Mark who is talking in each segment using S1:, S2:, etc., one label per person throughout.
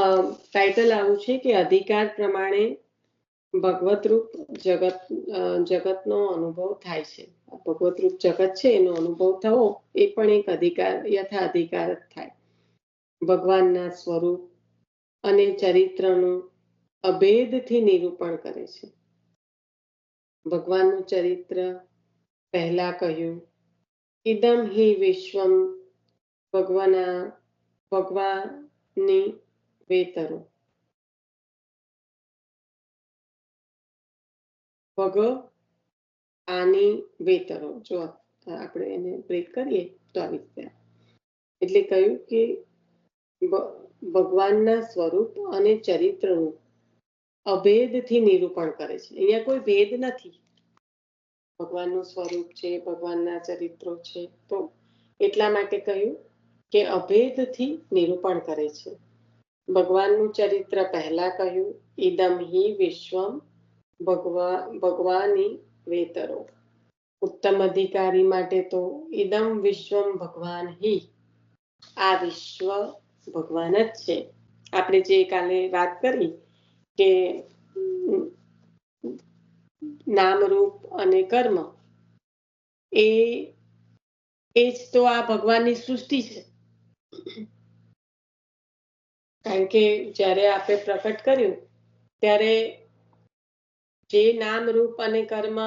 S1: Title આવું છે કે અધિકાર પ્રમાણે ભગવત રૂપ જગતનો અનુભવ થાય છે. ભગવત રૂપ જગત છે એનો અનુભવ થવો એ પણ એક અધિકાર યથાધિકાર જ થાય. ભગવાનના સ્વરૂપ અને ચરિત્રનું અભેદથી નિરૂપણ કરે છે. ભગવાનનું ચરિત્ર પહેલા કહ્યું, ઇદમ હિ વિશ્વમ ભગવાની વેતરો. ભગવાની વેતરો. જો આપણે એને બ્રેક કરીએ તો આવી રીતે, એટલે કહ્યું કે ભગવાનના સ્વરૂપ અને ચરિત્રનું અભેદથી નિરૂપણ કરે છે. અહીંયા કોઈ ભેદ નથી. ભગવાનનું સ્વરૂપ છે, ભગવાનના ચરિત્રો છે, તો એટલા માટે કહ્યું કે અભેદથી નિરૂપણ કરે છે. ભગવાનનું ચરિત્ર પહેલા કહ્યું, ઇદમ હિ વિશ્વમ ભગવાની વેતરો. ઉત્તમ અધિકારી માટે તો ઇદમ વિશ્વમ ભગવાન હિ, આ વિશ્વ ભગવાન જ છે. આપણે જે કાલે વાત કરી કે નામ રૂપ અને કર્મ એ જ તો આ ભગવાનની સૃષ્ટિ છે. કારણ કે જ્યારે આપણે પ્રકટ કર્યું ત્યારે જે નામ રૂપ અને કર્મ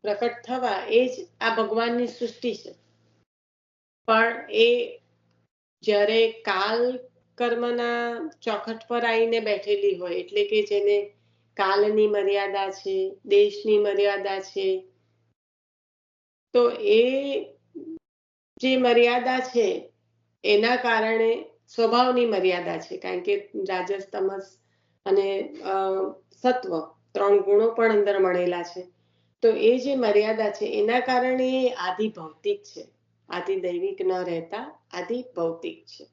S1: પ્રકટ થવા એ જ આ ભગવાનની સૃષ્ટિ છે. પણ એ જ્યારે કાલ કર્મના ચોખટ પર આવીને બેઠેલી હોય, એટલે કે જેને કાલની મર્યાદા છે, દેશની મર્યાદા છે, તો એ જે મર્યાદા છે એના કારણે સ્વભાવની મર્યાદા છે. કારણ કે રાજસ, તમસ અને સત્વ 3 ગુણો પણ અંદર મળેલા છે. તો એ જે મર્યાદા છે એના કારણે એ આદિ ભૌતિક છે. આદિ દૈવિક ન રહેતા આદિ ભૌતિક છે.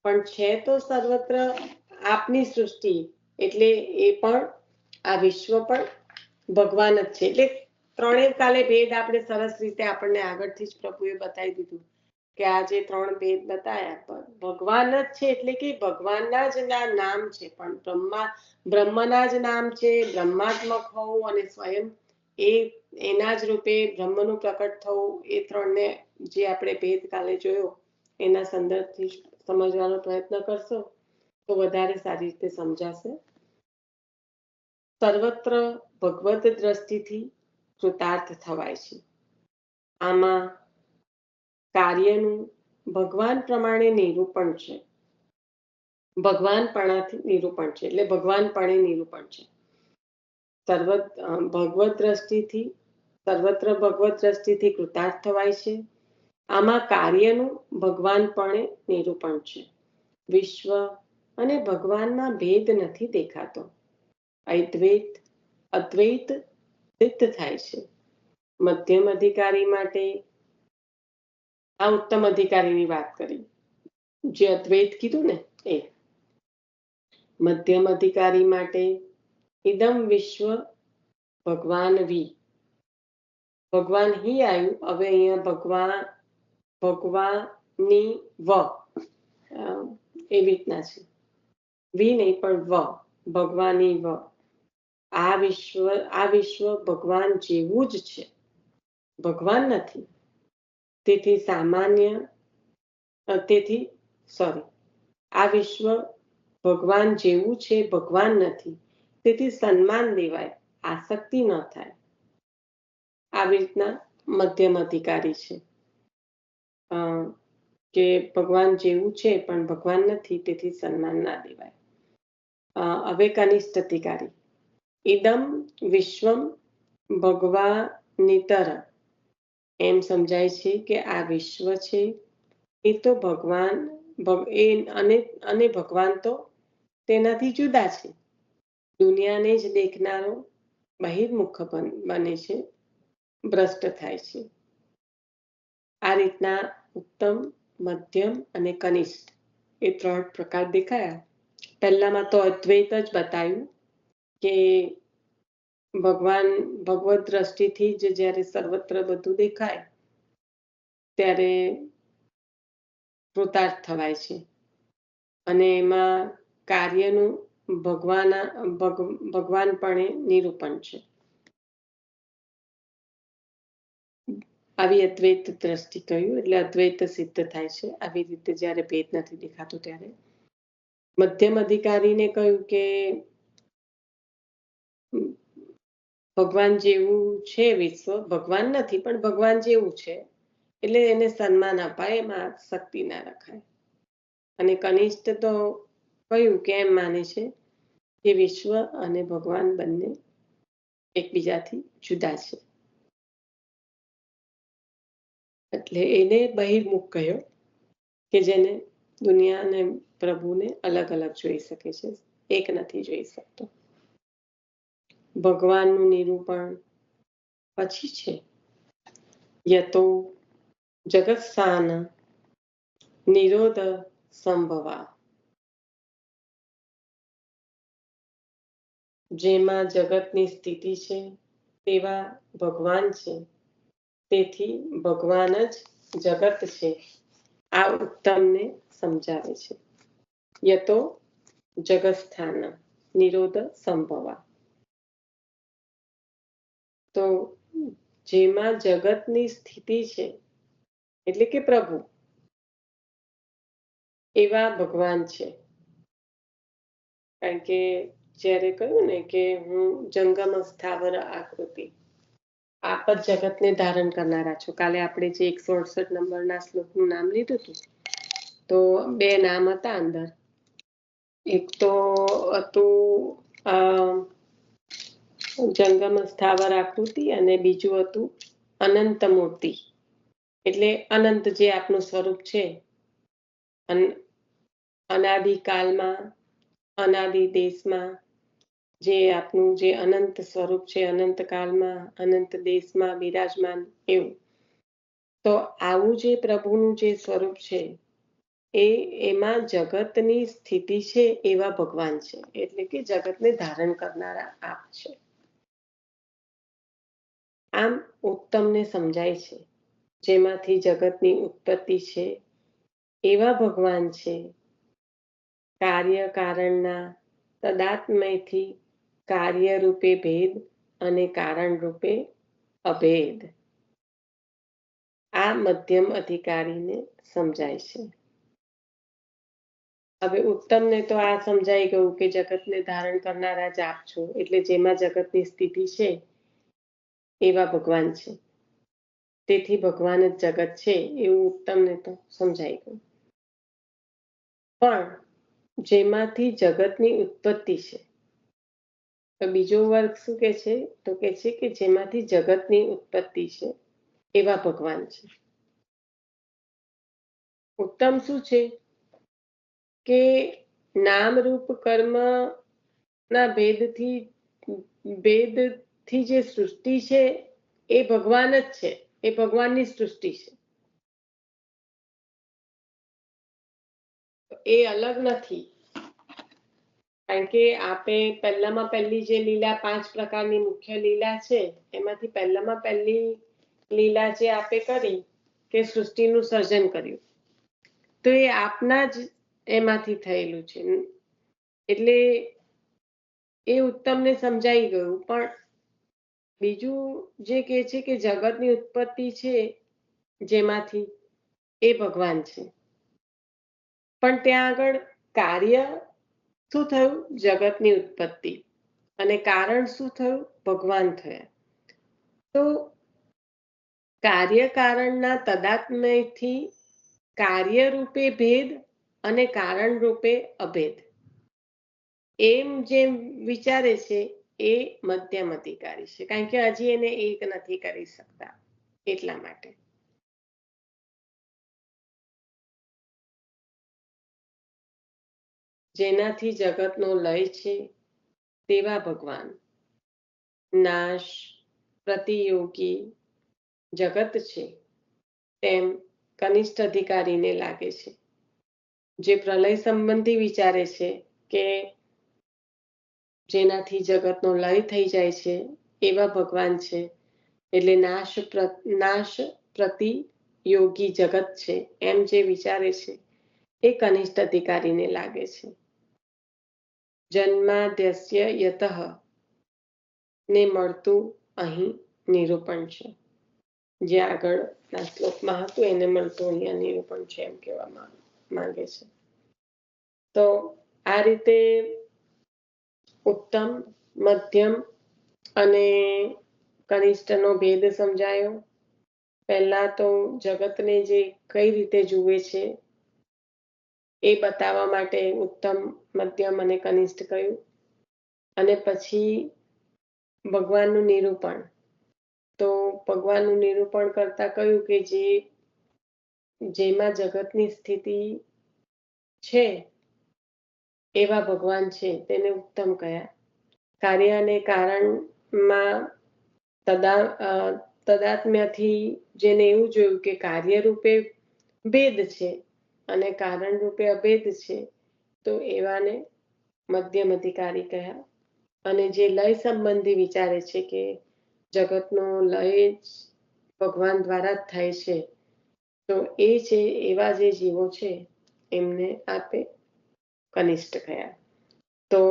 S1: પણ છે તો સર્વત્ર આપની સૃષ્ટિ, એટલે એ પણ આ વિશ્વ પણ ભગવાન જ છે. એટલે ત્રણેય કાલે ભેદ આપણે સરસ રીતે આપણને આગળથી જ પ્રભુએ બતાવી દીધું કે આ જે 3 ભેદ બતાવ્યા ભગવાન જ છે. એટલે કે ભગવાનના જ નામ છે, પણ બ્રહ્મના જ નામ છે. બ્રહ્માત્મક હોવું અને સ્વયં એના જ રૂપે બ્રહ્મનું પ્રકટ થવું, એ 3ને જે આપણે ભેદ કાલે જોયો એના સંદર્ભથી સમજવાનો પ્રયત્ન કરશો તો વધારે સારી રીતે સમજાશે. સર્વત્ર ભગવત દ્રષ્ટિથી કૃતાર્થ થવાય છે. આમાં કાર્યનું ભગવાન પ્રમાણે નિરૂપણ છે. ભગવાનપણાથી નિરૂપણ છે, એટલે ભગવાનપણે નિરૂપણ છે. સર્વત્ર ભગવત દ્રષ્ટિથી કૃતાર્થ થવાય છે. આમાં કાર્યનું ભગવાનપણે નિરૂપણ છે. વિશ્વ અને ભગવાનમાં ભેદ નથી દેખાતો. અદ્વૈત સિદ્ધ થાય છે. મધ્યમ અધિકારી માટે આ ઉત્તમ અધિકારીની વાત કરી, જે અદ્વૈત કીધું ને એ. મધ્યમ અધિકારી માટે ઇદમ વિશ્વ ભગવાન વી. ભગવાન હિ આવ્યું, હવે અહીંયા ભગવાની વ એવી રીતના છે. વી નહીં પણ વ, ભગવાની વ. આ વિશ્વ ભગવાન જેવું જ છે, ભગવાન નથી. આ વિશ્વ ભગવાન જેવું છે, ભગવાન નથી. તેથી સન્માન દેવાય, આસક્તિ ન થાય. આવી રીતના મધ્યમ અધિકારી છે કે ભગવાન જેવું છે પણ ભગવાન નથી, તેથી સન્માન ના દેવાય. હવે કનિષ્ઠ અધિકારી, ઇદમ વિશ્વમ ભગવાનિતર. એમ સમજાય છે કે આ વિશ્વ છે એ તો ભગવાન અને ભગવાન તો તેનાથી જુદા છે. દુનિયાને જ દેખનારો બહિર્મુખ બને છે, ભ્રષ્ટ થાય છે. આ રીતના ઉત્તમ, મધ્યમ અને કનિષ્ઠ એ 3 પ્રકાર દેખાયા. પહેલામાં તો અદ્વૈત જ બતાવ્યું કે ભગવત દ્રષ્ટિથી જ જ્યારે સર્વત્ર બધું દેખાય ત્યારે કૃતાર્થ થવાય છે. અને એમાં કાર્યનું ભગવાનપણે નિરૂપણ છે. આવી અદ્વૈત દ્રષ્ટિ કહ્યું એટલે અદ્વૈત સિદ્ધ થાય છે. આવી રીતે જ્યારે ભેદ નથી દેખાતો ત્યારે મધ્યમ અધિકારીને કહ્યું કે ભગવાન જેવું છે વિશ્વ, ભગવાન નથી પણ ભગવાન જેવું છે એટલે એને સન્માન અપાય, એમાં શક્તિ ના રખાય. અને કનિષ્ઠ તો કહ્યું કે એમ માને છે કે વિશ્વ અને ભગવાન બંને એકબીજાથી જુદા છે, એટલે એને બહિર્મુખ કહ્યો કે જેને દુનિયા અને પ્રભુને અલગ અલગ જોઈ શકે છે, એક નથી જોઈ શકતો. ભગવાનનું નિરૂપણ પછી છે યતો જગત્સ્થાન નિરોધ સંભવા, જેમાં જગતની સ્થિતિ છે તેવા ભગવાન છે, તેથી ભગવાન જ જગત છે. આ ઉત્તમને સમજાવે છે. યતો જગત્સ્થાન નિરોધ સંભવા, તો જેમાં જગતની સ્થિતિ છે એટલે કે પ્રભુ, એવા ભગવાન છે. કારણ કે જ્યારે કહ્યું ને કે હું જંગમ સ્થાવર આકૃતિ, આપ જ જગતને ધારણ કરનારા છો. કાલે આપણે જે 168 નંબરના શ્લોકનું નામ લીધું હતું, તો બે નામ હતા અંદર. એક તો હતું જંગમ સ્થાવર આકૃતિ અને બીજું હતું અનંત મૂર્તિ, એટલે અનંત જે આપનું સ્વરૂપ છે, અનાદિકાલમાં અનાદિ દેશમાં જે આપનું જે અનંત સ્વરૂપ છે, અનંત કાળમાં અનંત દેશમાં બિરાજમાન એવું. તો આવું જે પ્રભુનું જે સ્વરૂપ છે એમાં જગતની સ્થિતિ છે એવા ભગવાન છે, એટલે કે જગતને ધારણ કરનારા આપ છે. આમ ઉત્તમને સમજાય છે, જેમાંથી જગતની ઉત્પત્તિ છે એવા ભગવાન છે. કાર્ય કારણના તદાત્મયથી કાર્ય રૂપે ભેદ અને કારણ રૂપે અભેદ. આ મધ્યમ અધિકારીને સમજાય છે. હવે ઉત્તમને તો આ સમજાઈ ગયું કે જગતને ધારણ કરનારા જ આપ છો, એટલે જેમાં જગતની સ્થિતિ છે એવા ભગવાન છે, તેથી ભગવાન જ જગત છે એવું ઉત્તમને તો સમજાઈ ગયું. પણ જેમાંથી જગતની ઉત્પત્તિ છે, તો બીજો વર્ગ શું કે છે, તો કે છે કે જેમાંથી જગતની ઉત્પત્તિ છે એવા ભગવાન છે. ઉત્તમ શું છે કે નામ રૂપ કર્મ ના ભેદથી જે સૃષ્ટિ છે એ ભગવાન જ છે, એ ભગવાનની સૃષ્ટિ છે, એ અલગ નથી. કારણ કે આપે પહેલામાં પહેલી જે લીલા 5 પ્રકારની મુખ્ય લીલા છે, એમાંથી પહેલામાં પહેલી લીલા જે આપે કરી કે સૃષ્ટિનું સર્જન કર્યું, તો એ આપના જ એમાંથી થયેલું છે, એટલે એ ઉત્તમને સમજાઈ ગયું. પણ બીજું જે કહે છે કે જગતની ઉત્પત્તિ છે જેમાંથી, એ ભગવાન છે. પણ ત્યાં આગળ કાર્ય શું થયું? જગતની ઉત્પત્તિ. અને કારણ શું થયું? ભગવાન થયા. તો કાર્ય કારણના તદાત્મયથી કાર્ય રૂપે ભેદ અને કારણ રૂપે અભેદ, એમ જેમ વિચારે છે એ મધ્યમ અધિકારી છે. કારણ કે હજી એને એક નથી કરી શકતા, એટલા માટે. જેનાથી જગતનો લય છે તેવા ભગવાન, નાશ પ્રતિયોગી જગત છે તેમ કનિષ્ઠ અધિકારીને લાગે છે. જે પ્રલય સંબંધી વિચારે છે કે જેનાથી જગતનો લય થઈ જાય છે એવા ભગવાન છે, એટલે નાશ પ્રતિયોગી જગત છે એમ જે વિચારે છે એ કનિષ્ઠ અધિકારીને લાગે છે. જન્માદ્યસ્ય યતઃ ને મળતું અહીં નિરૂપણ છે. જે આગળના શ્લોકમાં હતું એને મળતું અહીંયા નિરૂપણ છે એમ કહેવામાં માંગે છે. તો આ રીતે ઉત્તમ, મધ્યમ અને કનિષ્ઠનો ભેદ સમજાયો. પહેલા તો જગતને જે કઈ રીતે જુએ છે એ બતાવવા માટે ઉત્તમ, મધ્યમ અને કનિષ્ઠ કહ્યું. અને પછી ભગવાનનું નિરૂપણ. તો ભગવાનનું નિરૂપણ કરતા કહ્યું કે જેમાં જગતની સ્થિતિ છે એવા ભગવાન છે તેને ઉત્તમ કહ્યા. કાર્ય અને કારણમાં તદાત્મ્યથી જેને એવું જોયું કે કાર્ય રૂપે ભેદ છે અને કારણ રૂપે અભેદ છે તો એવાને મધ્યમ અધિકારી કહ્યા. અને જે લય સંબંધી વિચારે છે કે જગતનો લય જ ભગવાન દ્વારા જ થાય છે તો એ છે એવા જે જીવો છે એમને આપે કનિષ્ઠ કહ્યા. તો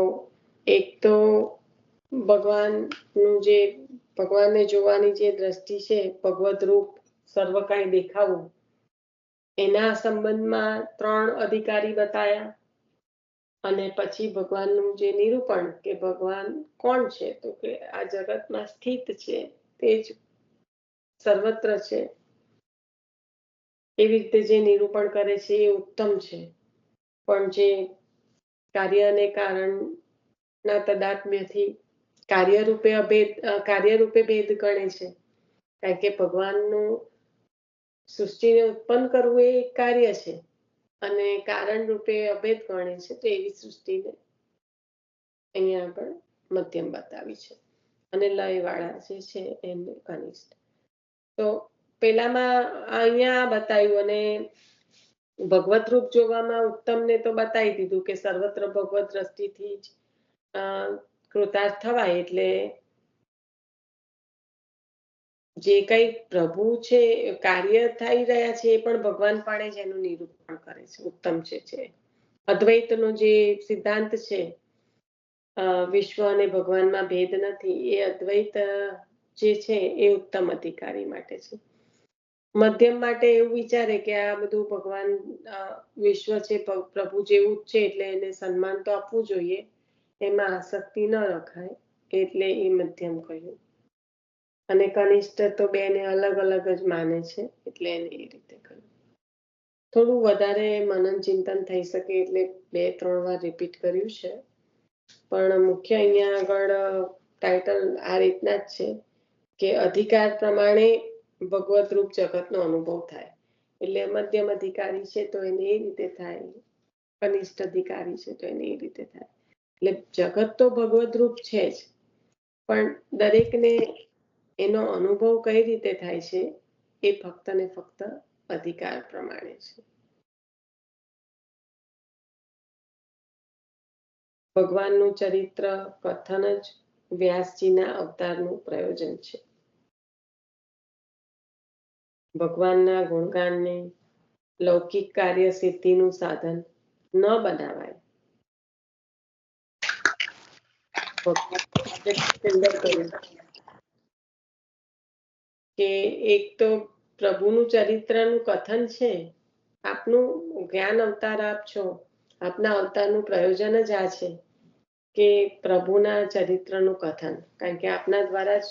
S1: એક તો ભગવાનને જોવાની જે દ્રષ્ટિ છે, ભગવદ રૂપ સર્વ કાંઈ દેખાવું, એના સંબંધમાં 3 અધિકારી બતાયા. અને પછી ભગવાનનું જે નિરૂપણ કે ભગવાન કોણ છે તો કે આ જગતમાં સ્થિત છે, તે જ સર્વત્ર છે, એવી રીતે જે નિરૂપણ કરે છે એ ઉત્તમ છે. પણ જે કાર્ય અને કારણના તદાત્મ્યથી કાર્યરૂપે ભેદ ગણે છે. કારણ કે ભગવાનનું સૃષ્ટિને ઉત્પન્ન કરવું એ એક કાર્ય છે અને કારણ રૂપે અભેદ ગણે છે. તો એવી સૃષ્ટિને અહીંયા આગળ મધ્યમ બતાવી છે અને લયવાળા જે છે એમને કનિષ્ઠ. તો પેલામાં અહીંયા બતાવ્યું અને ભગવત રૂપ જોવામાં ઉત્તમને તો બતાવી દીધું કે સર્વત્ર ભગવત દ્રષ્ટિથી જ કૃતાર્થ થવાય. એટલે જે કઈ પ્રભુ છે કાર્ય થઈ રહ્યા છે એ પણ ભગવાન પણ જ એનું નિરૂપણ કરે છે. ઉત્તમ છે. અદ્વૈતનો જે સિદ્ધાંત છે, વિશ્વ અને ભગવાનમાં ભેદ નથી, એ અદ્વૈત જે છે એ ઉત્તમ અધિકારી માટે છે. મધ્યમ માટે એવું વિચારે કે આ બધું ભગવાન વિશ્વ છે પ્રભુ જેવું જ છે એટલે એને સન્માન તો આપવું જોઈએ, એમાં આસક્તિ ન રખાય, એટલે એ મધ્યમ કહ્યું. અને કનિષ્ઠ તો બેને અલગ અલગ જ માને છે એટલે એને એ રીતે કહ્યું. થોડું વધારે મનન ચિંતન થઈ શકે એટલે 2-3 વાર રિપીટ કર્યું છે. પણ મુખ્ય અહીંયા આગળ ટાઇટલ આ રીતના જ છે કે અધિકાર પ્રમાણે ભગવત રૂપ જગતનો અનુભવ થાય. એટલે મધ્યમ અધિકારી છે તો એને એ રીતે થાય, કનિષ્ઠ અધિકારી છે તો એને એ રીતે થાય. એટલે જગત તો ભગવત રૂપ છે જ, પણ દરેકને એનો અનુભવ કઈ રીતે થાય છે એ ફક્ત ને ફક્ત અધિકાર પ્રમાણે છે. ભગવાનનું ચરિત્ર કથન જ વ્યાસજીના અવતારનું પ્રયોજન છે. ભગવાનના ગુણગાનને લૌકિક કાર્ય સિદ્ધિનું સાધન ન બનાવાય. કે એક તો પ્રભુનું ચરિત્રનું કથન છે, આપનું જ્ઞાન અવતાર આપ છો, આપના અવતારનું પ્રયોજન જ આ છે કે પ્રભુના ચરિત્રનું કથન. કારણ કે આપના દ્વારા જ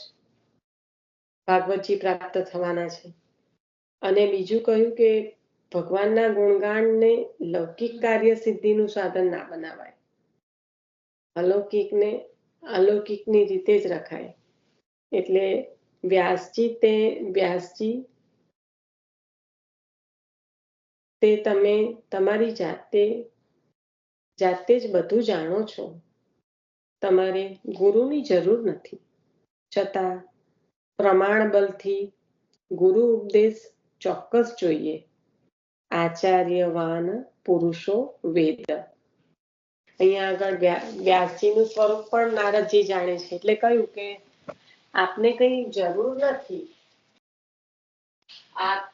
S1: ભાગવતજી પ્રાપ્ત થવાના છે. અને બીજું કહ્યું કે ભગવાનના ગુણગાનને લૌકિક કાર્ય સિદ્ધિનું સાધન ના બનાવાય, અલૌકિકની રીતે જ રખાય. એટલે વ્યાસજી તે તમે તમારી જાતે જ બધું જાણો છો, તમારે ગુરુની જરૂર નથી, છતાં પ્રમાણ બલથી ગુરુ ઉપદેશ ચોક્કસ જોઈએ. આચાર્યવાન પુરુષો વેદ. અહીંયા આગળ વ્યાસજીનું સ્વરૂપ પણ નારદજી જાણે છે એટલે કહ્યું કે આપને કઈ જરૂર નથી, આપ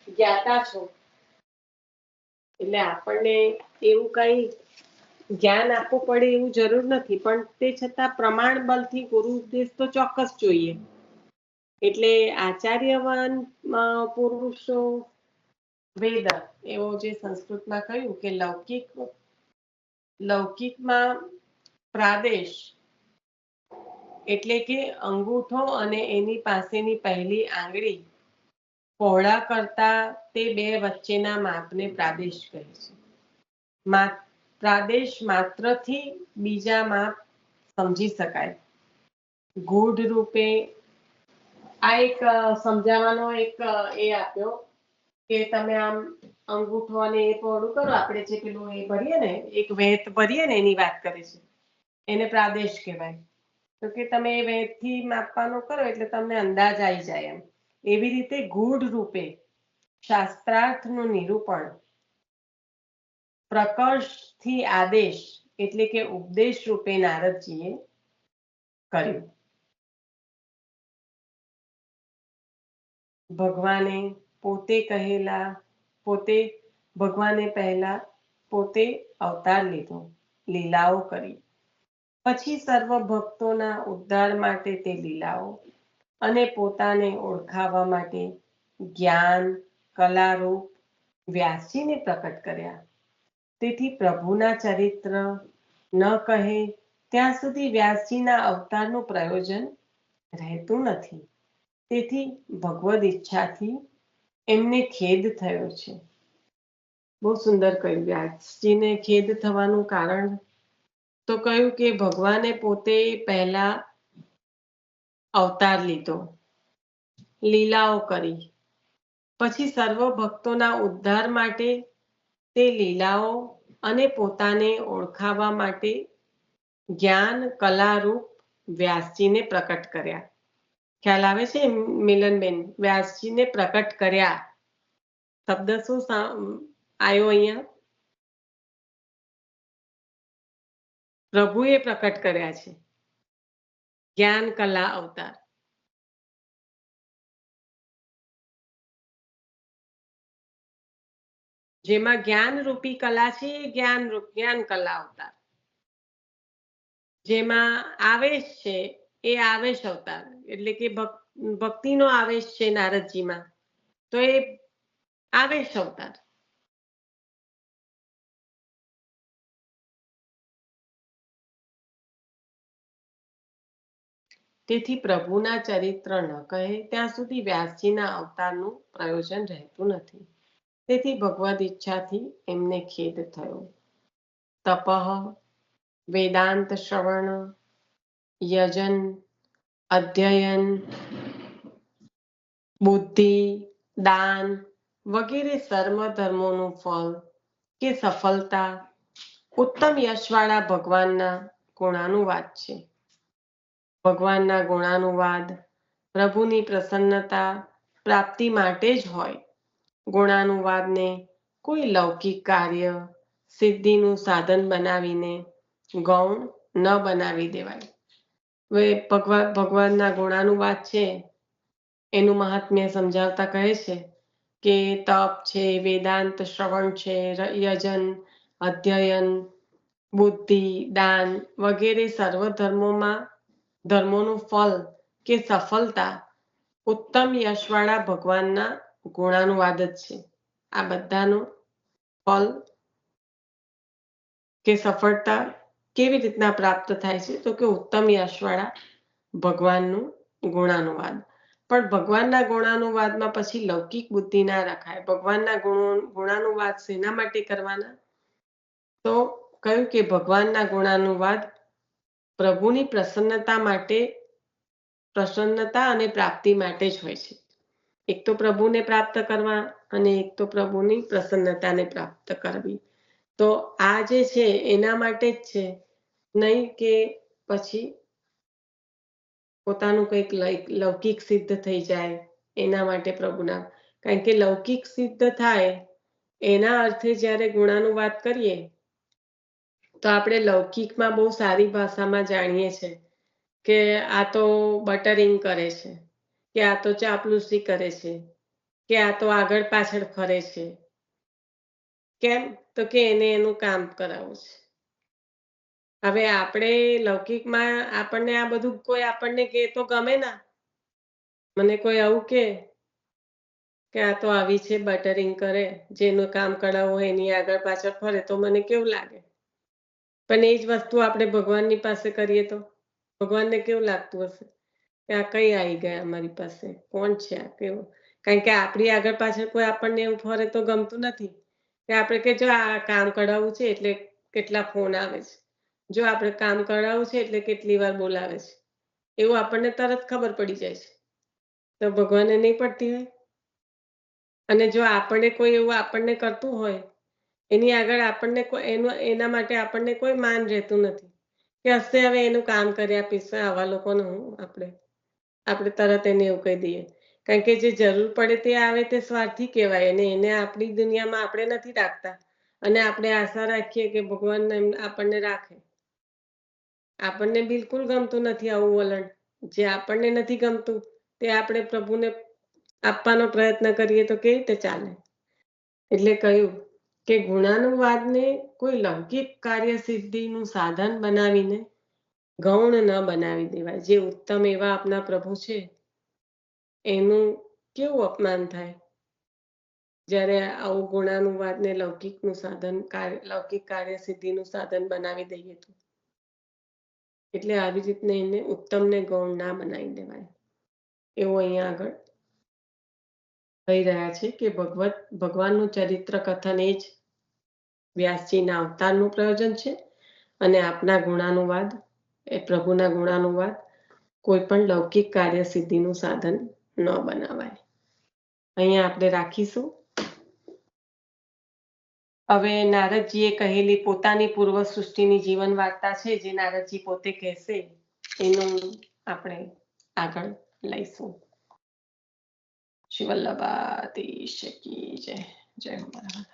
S1: જ્ઞાતા છો, એટલે આપણને એવું કઈ જ્ઞાન આપવું પડે એવું જરૂર નથી, પણ તે છતાં પ્રમાણ બલથી ગુરુ ઉપદેશ તો ચોક્કસ જોઈએ. એટલે આચાર્યવાન પુરુષો વેદ, એવો જે સંસ્કૃતમાં કહ્યું કે લૌકિકમાં પ્રાદેશ એટલે કે અંગૂઠો અને એની પાસેની પહેલી આંગળી પહોળા કરતા તે બે વચ્ચેના માપને પ્રાદેશ કહે છે. પ્રાદેશ માત્રથી બીજા માપ સમજી શકાય. ગૂઢ રૂપે આ એક સમજાવવાનો એક એ આપ્યો કે તમે આમ અંગૂઠો અને એ પહોળું કરો, આપણે જે પેલું એ ભરીએ ને, એક વેત ભરીએ ને, એની વાત કરે છે, એને પ્રાદેશ કહેવાય. તો કે તમે એ વેતથી માપવાનું કરો એટલે તમને અંદાજ આવી જાય. એમ એવી રીતે ગૂઢ રૂપે શાસ્ત્રાર્થનું નિરૂપણ પ્રકર્ષથી આદેશ એટલે કે ઉપદેશ રૂપે નારદજીએ કર્યું. ભગવાને પહેલા પોતે અવતાર લીધો, લીલાઓ કરી, પછી સર્વ ભક્તોના ઉદ્ધાર માટે તે લીલાઓ અને પોતાને ઓળખાવવા માટે જ્ઞાન કલારૂપ વ્યાસજીને પ્રકટ કર્યા. તેથી પ્રભુના ચરિત્ર ન કહે ત્યાં સુધી વ્યાસજીના અવતારનું પ્રયોજન રહેતું નથી. તેથી ભગવદ ઈચ્છાથી એમને ખેદ થયો છે. બહુ સુંદર કહ્યું. વ્યાસજીને ખેદ થવાનું કારણ તો કહ્યું કે ભગવાને પોતે પહેલા અવતાર લીધો, લીલાઓ કરી, પછી સર્વ ભક્તોના ઉદ્ધાર માટે તે લીલાઓ અને પોતાને ઓળખાવવા માટે જ્ઞાન કલારૂપ વ્યાસજીને પ્રકટ કર્યા. ખ્યાલ આવે છે મિલનબેન? વ્યાસજીને પ્રકટ કર્યા શબ્દ શું આવ્યો અહીંયા? પ્રભુએ પ્રકટ કર્યા છે. જ્ઞાન કલા અવતાર. જેમાં જ્ઞાન રૂપી કલા છે એ જ્ઞાન કલા અવતાર. જેમાં આવેશ છે એ આવેશ અવતાર, એટલે કે ભક્તિનો આવેશ છે નારદજીમાં, તો એ આવેશ અવતાર. તેથી પ્રભુના ચરિત્ર ન કહે ત્યાં સુધી વ્યાસજીના અવતારનું પ્રયોજન રહેતું નથી. તેથી ભગવદ ઈચ્છાથી એમને ખેદ થયો. તપઃ વેદાંત શ્રવણ યજન અધ્યયન બુદ્ધિ દાન વગેરે સર્વ ધર્મોનું ફળ કે સફળતા ઉત્તમ યશવાળા ભગવાનના ગુણાનુવાદ છે. ભગવાનના ગુણાનુવાદ પ્રભુની પ્રસન્નતા પ્રાપ્તિ માટે જ હોય. ગુણાનુવાદને કોઈ લૌકિક કાર્ય સિદ્ધિનું સાધન બનાવીને ગૌણ ન બનાવી દેવાય. હવે ભગવાનના ગુણાનુવાદ છે એનું મહાત્મ્ય સમજાવતા કહે છે કે તપ છે, વેદાંત શ્રવણ છે, યજન અધ્યયન બુદ્ધિ દાન વગેરે સર્વ ધર્મોનું ફળ કે સફળતા ઉત્તમ યશવાળા ભગવાનના ગુણાનુવાદ જ છે. આ બધાનું ફળ કે સફળતા કેવી રીતના પ્રાપ્ત થાય છે? તો કે ઉત્તમ યશવાળા ભગવાનનું ગુણાનુવાદ. પણ ભગવાનના ગુણાનુવાદમાં પછી લૌકિક બુદ્ધિ ના રખાય. ભગવાનના ગુણાનુવાદ શેના માટે કરવાના? તો કહ્યું કે ભગવાનના ગુણાનુવાદ પ્રભુની પ્રસન્નતા અને પ્રાપ્તિ માટે જ હોય છે. એક તો પ્રભુને પ્રાપ્ત કરવા અને એક તો પ્રભુની પ્રસન્નતાને પ્રાપ્ત કરવી. તો આ જે છે એના માટે જ છે, નહીં કે પછી પોતાનું કંઈક લૌકિક સિદ્ધ થઈ જાય એના માટે પ્રભુના. કારણ કે લૌકિક સિદ્ધ થાય એના અર્થે જ્યારે ગુણાનુવાદ કરીએ તો આપણે લૌકિકમાં બહુ સારી ભાષામાં જાણીએ છીએ કે આ તો બટરિંગ કરે છે, કે આ તો ચાપલુસી કરે છે, કે કે આ તો આગળ પાછળ ફરે છે. કેમ? તો કે એને એનું કામ કરાવવું છે. હવે આપણે લૌકિકમાં આપણને આ બધું કોઈ આપણને કે તો ગમે ના. મને કોઈ આવું કે આ તો આવી છે બટરિંગ કરે, જેનું કામ કરાવવું હોય એની આગળ પાછળ ફરે તો મને કેવું લાગે? પણ એ જ વસ્તુ આપણે ભગવાનની પાસે કરીએ તો ભગવાનને કેવું લાગતું હશે કે આ કઈ આવી ગયા અમારી પાસે, કોણ છે આ, કેવું? કારણ કે આપણી આગળ પાછળ કોઈ આપણને એવું ફરે તો ગમતું નથી. કે આપણે કે જો આ કામ કરાવવું છે એટલે કેટલા ફોન આવે છે, જો આપણે કામ કરાવવું છે એટલે કેટલી વાર બોલાવે છે, એવું આપણને તરત ખબર પડી જાય છે. તો ભગવાનને નહીં પડતી હોય? અને જો આપણને કોઈ એવું આપણને કરતું હોય, એની આગળ આપણને એના માટે આપણને કોઈ માન રહેતું નથી કે હશે હવે એનું કામ કરી આપીશ, આવા લોકોને આપણે તરત એને એવું કહી દઈએ. કારણ કે જે જરૂર પડે તે આવે તે સ્વાર્થી કહેવાય, અને એને આપણી દુનિયામાં આપણે નથી રાખતા. અને આપણે આશા રાખીએ કે ભગવાન આપણને રાખે. આપણને બિલકુલ ગમતું નથી આવું વલણ. જે આપણને નથી ગમતું તે આપણે પ્રભુને આપવાનો પ્રયત્ન કરીએ તો કેવી રીતે ચાલે? એટલે કહ્યું કે ગુણાનુવાદને કોઈ લૌકિક કાર્યસિદ્ધિનું સાધન બનાવીને ગૌણ ન બનાવી દેવાય. જે ઉત્તમ એવા આપણા પ્રભુ છે એનું કેવું અપમાન થાય જ્યારે આવું ગુણાનુવાદને લૌકિક કાર્યસિદ્ધિનું સાધન બનાવી દઈએ તો. એટલે આવી રીતને એને ઉત્તમને ગૌણ ના બનાવી દેવાય, એવું અહીંયા આગળ કહી રહ્યા છે કે ભગવાનનું ચરિત્ર કથન એ જ વ્યાસજીના અવતારનું પ્રયોજન છે. અને આપના ગુણાનુવાદ, એ પ્રભુના ગુણાનુવાદ કોઈ પણ લૌકિક કાર્યસિદ્ધિનું સાધન ન બનાવાય. અહીંયા આપણે રાખીશું. હવે નારદજીએ કહેલી પોતાની પૂર્વ સૃષ્ટિની જીવન વાર્તા છે, જે નારદજી પોતે કહેશે એનું આપણે આગળ લઈશું. શ્રી વલ્લભાધીશ કી જય. જય મહારાજ.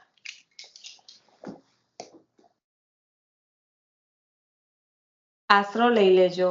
S1: આશરો લઈ લેજો.